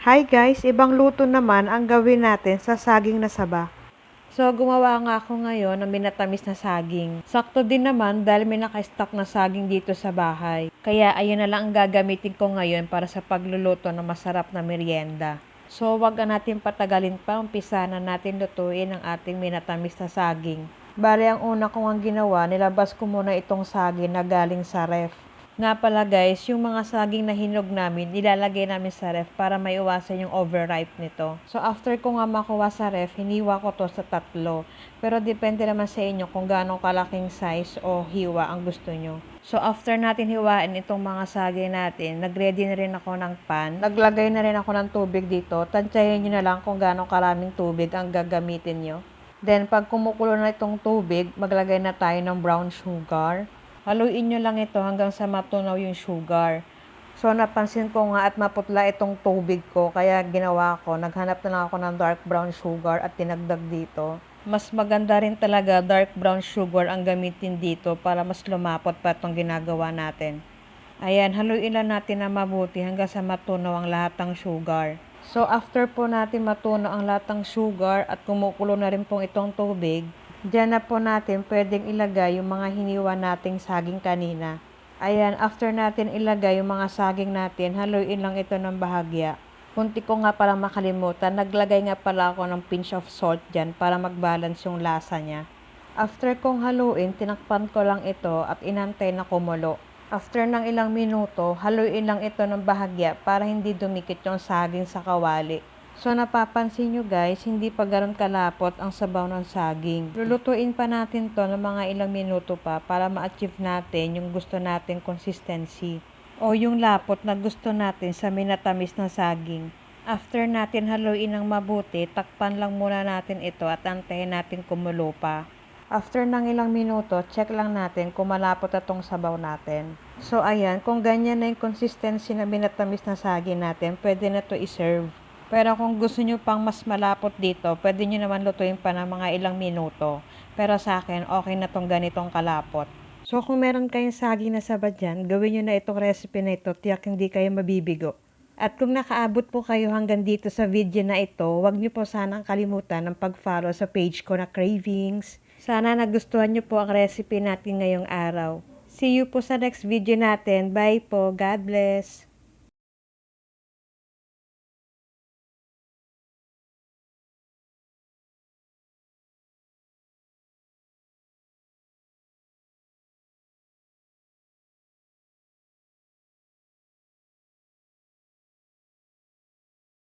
Hi guys, ibang luto naman ang gawin natin sa saging na saba. So, gumawa nga ako ngayon ng minatamis na saging. Sakto din naman dahil may naka-stock na saging dito sa bahay. Kaya ayun na lang ang gagamitin ko ngayon para sa pagluluto ng masarap na merienda. So, wag na natin patagalin pa, umpisa na natin lutuin ang ating minatamis na saging. Bale, ang una kong ang ginawa, nilabas ko muna itong saging na galing sa ref. Nga pala guys, yung mga saging na hinog namin, nilalagay namin sa ref para maiwasan yung overripe nito. So after ko nga makuha sa ref, hiniwa ko to sa tatlo. Pero depende naman sa inyo kung gaano kalaking size o hiwa ang gusto nyo. So after natin hiwain itong mga saging natin, nagready na rin ako ng pan. Naglagay na rin ako ng tubig dito. Tansyahin nyo na lang kung gaano karaming tubig ang gagamitin nyo. Then pag kumukulo na itong tubig, maglagay na tayo ng brown sugar. Haluin nyo lang ito hanggang sa matunaw yung sugar. So, napansin ko nga at maputla itong tubig ko, kaya ginawa ko, naghanap na lang ako ng dark brown sugar at tinagdag dito. Mas maganda rin talaga dark brown sugar ang gamitin dito para mas lumapot pa itong ginagawa natin. Ayan, haluin lang natin na mabuti hanggang sa matunaw ang lahat ng sugar. So, after po natin matunaw ang lahat ng sugar at kumukulo na rin pong itong tubig, diyan na po natin pwedeng ilagay yung mga hiniwa nating saging kanina. Ayan, after natin ilagay yung mga saging natin, haluin lang ito ng bahagya. Punti ko nga palang makalimutan, naglagay nga pala ako ng pinch of salt dyan para mag-balance yung lasa niya. After kong haluin, tinakpan ko lang ito at inantay na kumulo. After ng ilang minuto, haluin lang ito ng bahagya para hindi dumikit yung saging sa kawali. So napapansin nyo guys, hindi pa ganoon kalapot ang sabaw ng saging. Lulutuin pa natin to ng mga ilang minuto pa para ma-achieve natin yung gusto nating consistency. O yung lapot na gusto natin sa minatamis na saging. After natin haluin ng mabuti, takpan lang muna natin ito at antayin natin kumulo pa. After ng ilang minuto, check lang natin kung malapot na tong sabaw natin. So ayan, kung ganyan na yung consistency na minatamis na saging natin, pwede na to i-serve. Pero kung gusto nyo pang mas malapot dito, pwede nyo naman lutuin pa ng mga ilang minuto. Pero sa akin, okay na tong ganitong kalapot. So kung meron kayong saging na saba dyan, gawin nyo na itong recipe na ito, tiyak hindi kayo mabibigo. At kung nakaabot po kayo hanggang dito sa video na ito, huwag nyo po sanang kalimutan ng pag-follow sa page ko na Cravings. Sana nagustuhan nyo po ang recipe natin ngayong araw. See you po sa next video natin. Bye po. God bless.